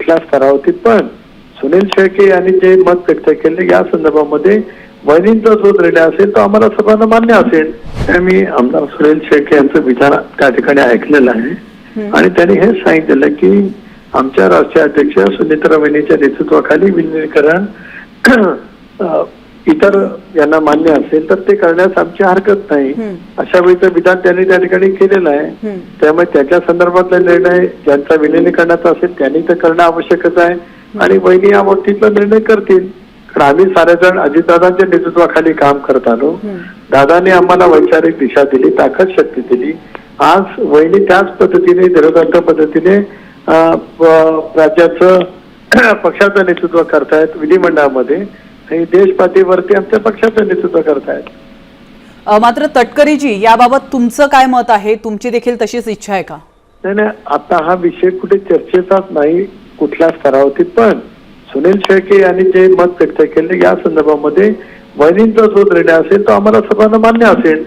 कुठल्या स्तरावरती, पण सुनील शेळके यांनी जे मत व्यक्त केले या संदर्भामध्ये वहिनींचा जो निर्णय असेल तो आम्हाला सर्वांना मान्य असेल. मी आमदार सुनील शेळके यांचं विधान त्या ठिकाणी ऐकलेलं आहे आणि त्यांनी हे सांगितलेलं की आमच्या राष्ट्रीय अध्यक्ष सुनेत्रा वहिनीच्या नेतृत्वाखाली विलीनीकरण इतर यांना मान्य असेल तर ते करण्यास आमची हरकत नाही, अशा वेळीचं विधान त्यांनी त्या ठिकाणी केलेलं आहे. त्यामुळे त्याच्या संदर्भातला निर्णय ज्यांचा विलीनीकरणाचा असेल त्यांनी तर करणं आवश्यकच आहे आणि वहिनी या बाबतीतला निर्णय करतील. कारण आम्ही सारेजण अजितदादांच्या नेतृत्वाखाली काम करत आलो. दादाने आम्हाला वैचारिक दिशा दिली, ताकद शक्ती दिली. आज वहिनी त्याच पद्धतीने निरंतर पद्धतीने राज्याचं पक्षाचं नेतृत्व करतायत विधिमंडळामध्ये आणि देश पातळीवरती आमच्या पक्षाचं नेतृत्व करतायत. मात्र तटकरीजी याबाबत तुमचं काय मत आहे? तुमची देखील तशीच इच्छा आहे का? नाही, आता हा विषय कुठे चर्चेचाच नाही कुठल्या स्तरावरती, पण सुनील शेळके यांनी जे मत व्यक्त केले या संदर्भामध्ये वहिनींचा जो निर्णय असेल तो आम्हाला सर्वांना मान्य असेल.